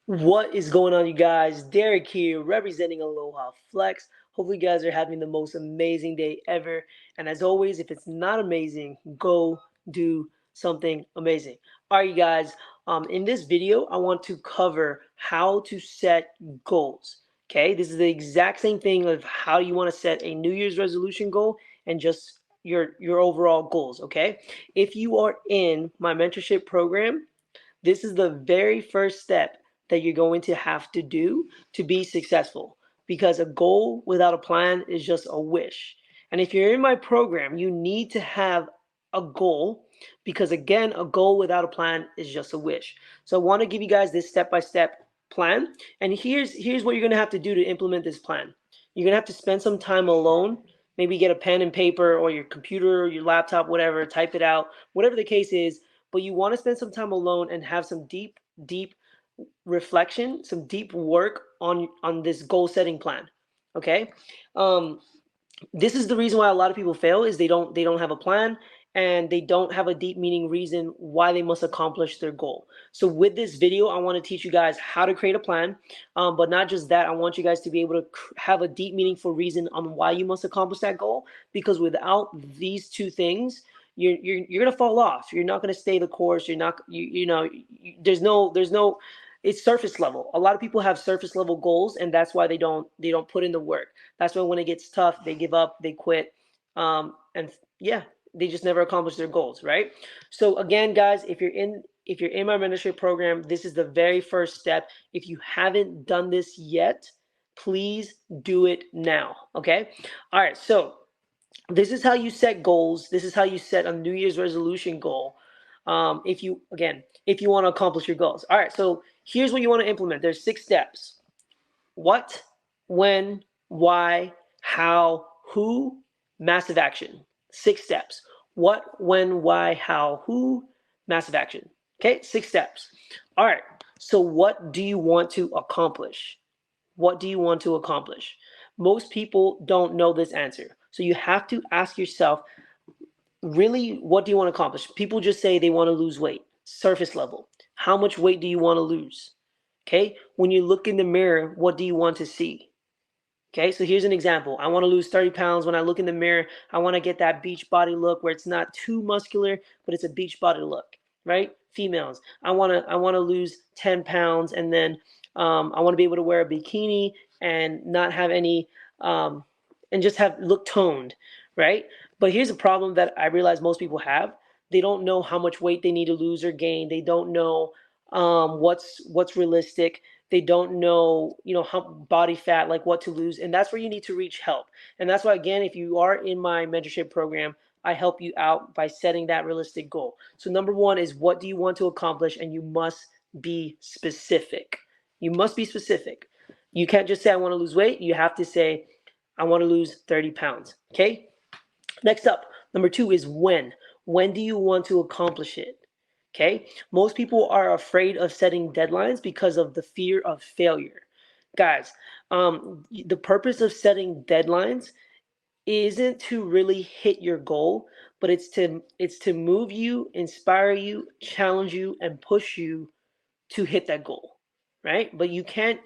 What is going on, you guys? Derek here, representing Aloha Flex. Hopefully, you guys are having the most amazing day ever. And as always, if it's not amazing, go do something amazing. All right, you guys. In this video, I want to cover how to set goals. Okay, this is the exact same thing of how you want to set a New Year's resolution goal and just your overall goals. Okay, if you are in my mentorship program, this is the very first step that you're going to have to do to be successful, because a goal without a plan is just a wish. And if you're in my program, you need to have a goal, because again, a goal without a plan is just a wish. So I want to give you guys this step-by-step plan. And here's what you're going to have to do to implement this plan. You're going to have to spend some time alone, maybe get a pen and paper or your computer or your laptop, whatever, type it out, whatever the case is. But you want to spend some time alone and have some deep reflection, some deep work on this goal setting plan. Okay. um this is the reason why a lot of people fail, is they don't have a plan, and they don't have a deep meaning reason why they must accomplish their goal. So with this video, I want to teach you guys how to create a plan, but not just that, I want you guys to be able to have a deep meaningful reason on why you must accomplish that goal, because without these two things, you're gonna fall off. You're not gonna stay the course. You're not you know you, there's no it's surface level. A lot of people have surface level goals, and that's why they don't put in the work. That's why when it gets tough, they give up, they quit, and yeah, they just never accomplish their goals, right? So again, guys, if you're in my mentorship program, this is the very first step. If you haven't done this yet, please do it now. Okay. All right. So this is how you set goals. This is how you set a New Year's resolution goal. If you want to accomplish your goals. All right. So here's what you want to implement. There's 6 steps: what, when, why, how, who, massive action. 6 steps: what, when, why, how, who, massive action. Okay, 6 steps. All right. So what do you want to accomplish? What do you want to accomplish? Most people don't know this answer. So you have to ask yourself, really, what do you want to accomplish? People just say they want to lose weight, surface level. How much weight do you want to lose? Okay, when you look in the mirror, what do you want to see? Okay, so here's an example. I want to lose 30 pounds. When I look in the mirror, I want to get that beach body look where it's not too muscular, but it's a beach body look, right? Females, I want to lose 10 pounds, and then I want to be able to wear a bikini and not have any, and just have look toned, right? But here's a problem that I realize most people have. They don't know how much weight they need to lose or gain. They don't know what's realistic. They don't know, how body fat, like what to lose, and that's where you need to reach help. And that's why, again, if you are in my mentorship program, I help you out by setting that realistic goal. So number one is, what do you want to accomplish? And you must be specific. You must be specific. You can't just say I want to lose weight. You have to say I want to lose 30 pounds. Okay. Next up, number two is when. When do you want to accomplish it? Okay. Most people are afraid of setting deadlines because of the fear of failure. Guys, the purpose of setting deadlines isn't to really hit your goal, but it's to move you, inspire you, challenge you, and push you to hit that goal, right? But you can't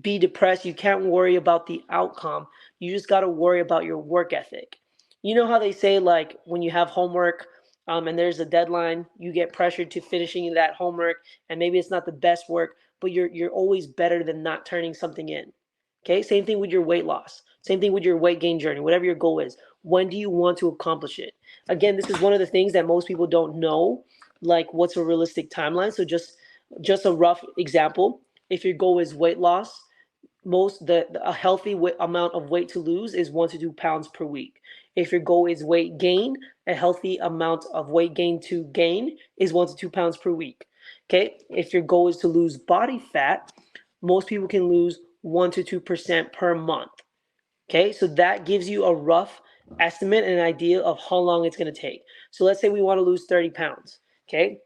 be depressed. You can't worry about the outcome. You just got to worry about your work ethic. You know how they say, like, when you have homework, and there's a deadline, you get pressured to finishing that homework, and maybe it's not the best work, but you're always better than not turning something in. Okay, same thing with your weight loss. Same thing with your weight gain journey, whatever your goal is. When do you want to accomplish it? Again, this is one of the things that most people don't know, like what's a realistic timeline. So just a rough example. If your goal is weight loss, a healthy amount of weight to lose is 1 to 2 pounds per week. If your goal is weight gain, a healthy amount of weight gain to gain is 1 to 2 pounds per week. Okay. If your goal is to lose body fat, most people can lose 1 to 2% per month. Okay. So that gives you a rough estimate and an idea of how long it's going to take. So let's say we want to lose 30 pounds. Okay.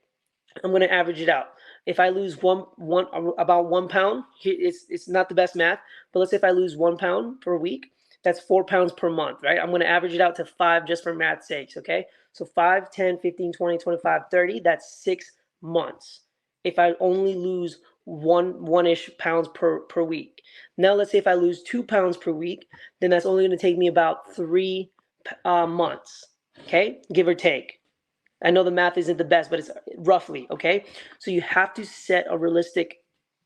I'm going to average it out. If I lose about 1 pound, it's not the best math, but let's say if I lose 1 pound per week, that's 4 pounds per month, right? I'm going to average it out to 5 just for math's sakes, okay? So 5, 10, 15, 20, 25, 30, that's 6 months, if I only lose one-ish pounds per week. Now let's say if I lose 2 pounds per week, then that's only going to take me about 3 months. Okay, give or take. I know the math isn't the best, but it's roughly okay. So you have to set a realistic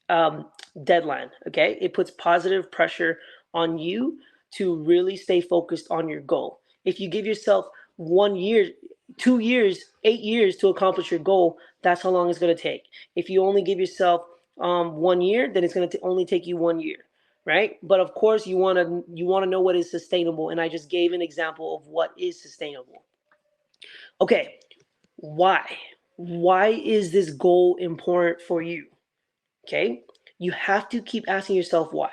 um, deadline. Okay, it puts positive pressure on you to really stay focused on your goal. If you give yourself 1 year, 2 years, 8 years to accomplish your goal, that's how long it's going to take. If you only give yourself 1 year, then it's going to only take you 1 year, right? But of course, you want to know what is sustainable, and I just gave an example of what is sustainable. Okay, why? Why is this goal important for you? Okay, you have to keep asking yourself why.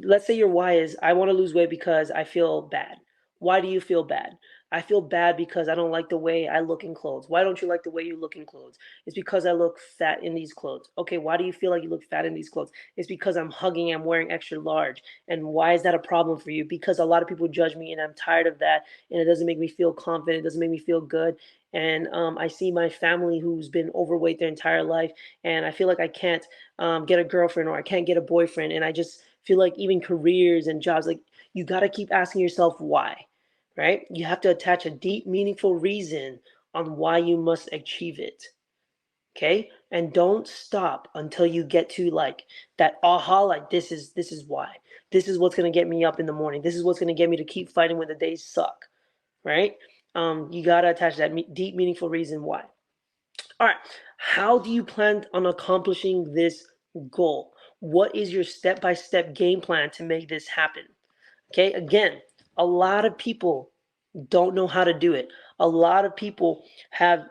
Let's say your why is I want to lose weight because I feel bad. Why do you feel bad? I feel bad because I don't like the way I look in clothes. Why don't you like the way you look in clothes? It's because I look fat in these clothes. Okay, why do you feel like you look fat in these clothes? It's because I'm hugging, I'm wearing extra large. And why is that a problem for you? Because a lot of people judge me and I'm tired of that, and it doesn't make me feel confident, it doesn't make me feel good. And I see my family who's been overweight their entire life, and I feel like I can't get a girlfriend or I can't get a boyfriend. And I just feel like even careers and jobs, like you got to keep asking yourself why, right? You have to attach a deep, meaningful reason on why you must achieve it. Okay. And don't stop until you get to like that aha, like this is why. This is what's going to get me up in the morning. This is what's going to get me to keep fighting when the days suck, right? You got to attach that deep, meaningful reason why. All right. How do you plan on accomplishing this goal? What is your step by step game plan to make this happen? Okay. Again, a lot of people don't know how to do it. A lot of people have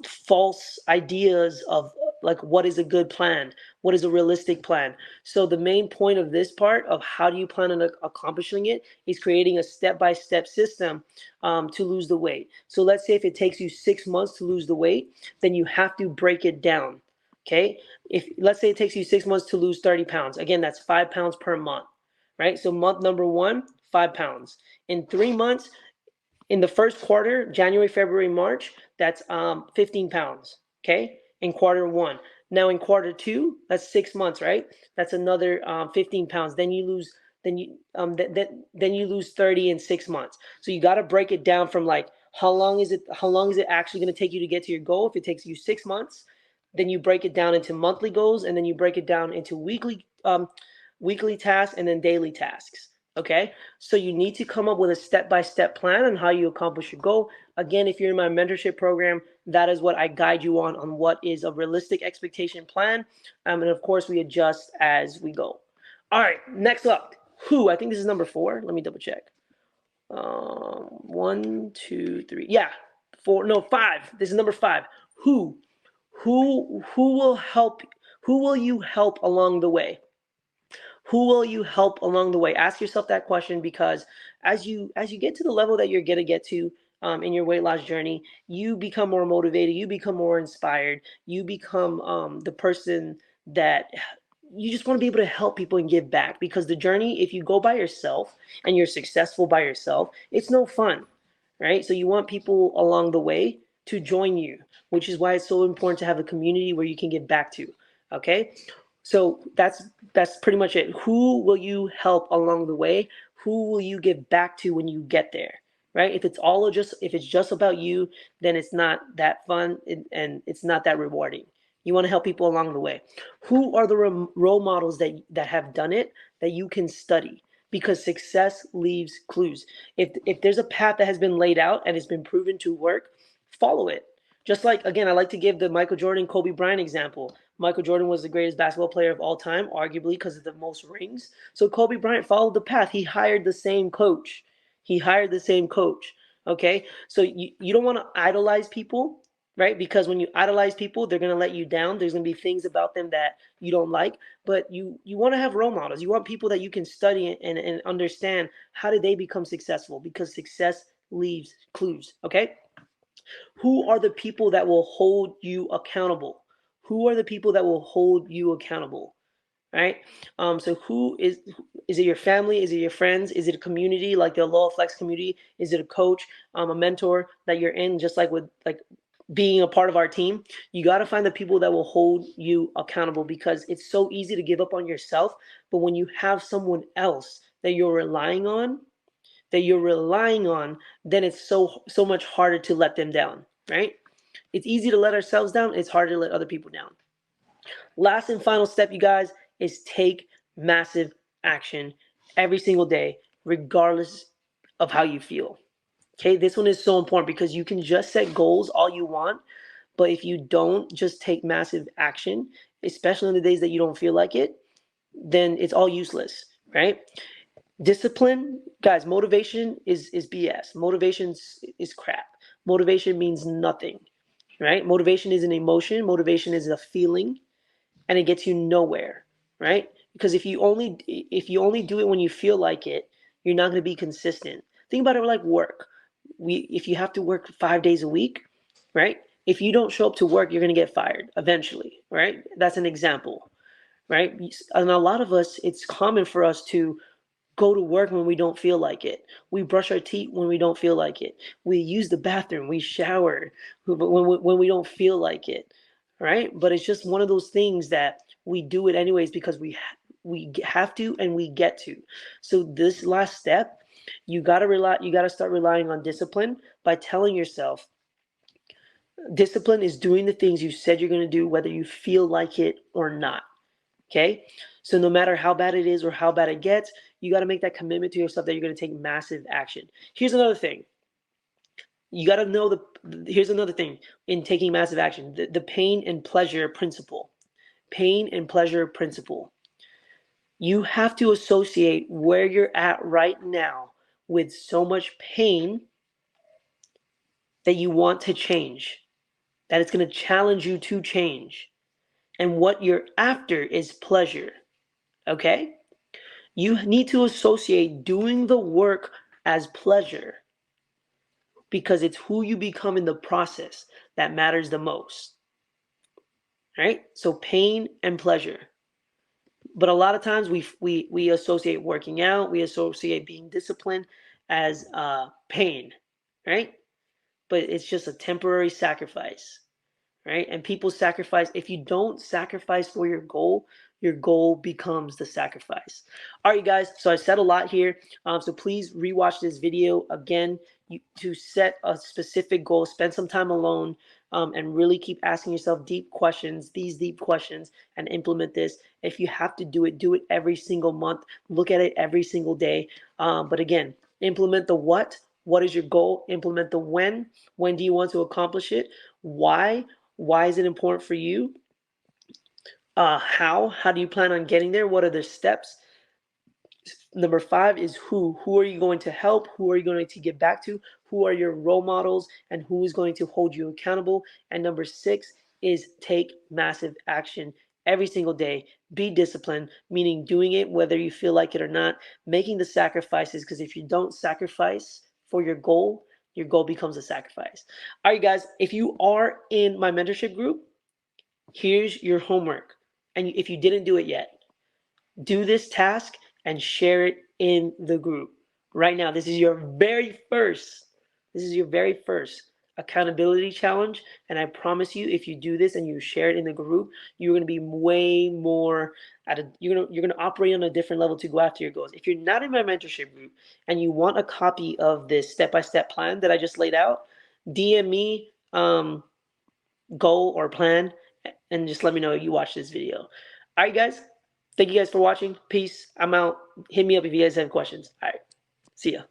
false ideas of like what is a good plan, what is a realistic plan. So the main point of this part of how do you plan on accomplishing it is creating a step-by-step system to lose the weight. So let's say if it takes you 6 months to lose the weight, then you have to break it down. Okay, if let's say it takes you 6 months to lose 30 pounds, again that's 5 pounds per month, right? So month number one, 5 pounds. In 3 months, in the first quarter, January, February, March, that's 15 pounds. Okay, in quarter one. Now in quarter two, that's 6 months, right? That's another 15 pounds. Then you lose. Then you lose 30 in 6 months. So you got to break it down from like how long is it? How long is it actually going to take you to get to your goal? If it takes you 6 months, then you break it down into monthly goals, and then you break it down into weekly tasks, and then daily tasks. Okay, so you need to come up with a step-by-step plan on how you accomplish your goal. Again, if you're in my mentorship program, that is what I guide you on what is a realistic expectation plan. And of course, we adjust as we go. All right, next up, who? I think this is number 4. Let me double check. 1, 2, 3. Yeah, 4. No, 5. This is number 5. Who? Who will help? Who will you help along the way? Who will you help along the way? Ask yourself that question, because as you get to the level that you're gonna get to in your weight loss journey, you become more motivated, you become more inspired, you become the person that you just want to be able to help people and give back. Because the journey, if you go by yourself and you're successful by yourself, it's no fun, right? So you want people along the way to join you, which is why it's so important to have a community where you can give back to. Okay, so that's pretty much it. Who will you help along the way? Who will you give back to when you get there? Right? If it's just about you, then it's not that fun, and it's not that rewarding. You want to help people along the way. Who are the role models that have done it that you can study? Because success leaves clues. If there's a path that has been laid out and it's been proven to work, follow it. Just like, again, I like to give the Michael Jordan, Kobe Bryant example. Michael Jordan was the greatest basketball player of all time, arguably because of the most rings. So Kobe Bryant followed the path. He hired the same coach. He hired the same coach. Okay. So you don't want to idolize people, right? Because when you idolize people, they're going to let you down. There's going to be things about them that you don't like, but you want to have role models. You want people that you can study and understand how did they become successful, because success leaves clues. Okay. Who are the people that will hold you accountable? Who are the people that will hold you accountable? Right? So who is it your family? Is it your friends? Is it a community like the Aloha Flex community? Is it a coach, a mentor that you're in, just like with like being a part of our team, you got to find the people that will hold you accountable, because it's so easy to give up on yourself. But when you have someone else that you're relying on, then it's so much harder to let them down, right? It's easy to let ourselves down. It's harder to let other people down. Last and final step, you guys, is take massive action every single day, regardless of how you feel. Okay, this one is so important, because you can just set goals all you want, but if you don't just take massive action, especially on the days that you don't feel like it, then it's all useless, right? Discipline, guys, motivation is BS. Motivation is crap. Motivation means nothing, right? Motivation is an emotion, motivation is a feeling, and it gets you nowhere, right? Because if you only do it when you feel like it, you're not going to be consistent. Think about it like work. If you have to work 5 days a week, right? If you don't show up to work, you're going to get fired eventually, right? That's an example, right? And a lot of us, it's common for us to go to work when we don't feel like it. We brush our teeth when we don't feel like it. We use the bathroom, we shower when we don't feel like it, right? But it's just one of those things that we do it anyways, because we have to, and we get to. So this last step, you got to start relying on discipline by telling yourself, discipline is doing the things you said you're going to do whether you feel like it or not. Okay, so no matter how bad it is or how bad it gets, you got to make that commitment to yourself that you're going to take massive action. Here's another thing. You got to know here's another thing in taking massive action, the pain and pleasure principle. Pain and pleasure principle. You have to associate where you're at right now with so much pain that you want to change, that it's going to challenge you to change. And what you're after is pleasure. Okay? You need to associate doing the work as pleasure, because it's who you become in the process that matters the most. Right? So pain and pleasure. But a lot of times we associate working out, we associate being disciplined as pain, right? But it's just a temporary sacrifice, right? And people sacrifice. If you don't sacrifice for your goal becomes the sacrifice. All right, guys. So I said a lot here. So please rewatch this video again to set a specific goal. Spend some time alone, and really keep asking yourself these deep questions, and implement this. If you have to do it every single month. Look at it every single day. But again, implement the what. What is your goal? Implement the when. When do you want to accomplish it? Why? Why is it important for you? How? How do you plan on getting there? What are the steps? Number 5 is who. Who are you going to help? Who are you going to get back to? Who are your role models? And who is going to hold you accountable? And number 6 is take massive action every single day. Be disciplined, meaning doing it whether you feel like it or not, making the sacrifices, because if you don't sacrifice for your goal becomes a sacrifice. All right, guys, if you are in my mentorship group, here's your homework. And if you didn't do it yet, do this task and share it in the group right now. This is your very first accountability challenge. And I promise you, if you do this and you share it in the group, you're going to be way more you're going to operate on a different level to go after your goals. If you're not in my mentorship group and you want a copy of this step-by-step plan that I just laid out, DM me goal or plan, and just let me know you watch this video. All right, guys. Thank you guys for watching. Peace. I'm out. Hit me up if you guys have questions. All right. See ya.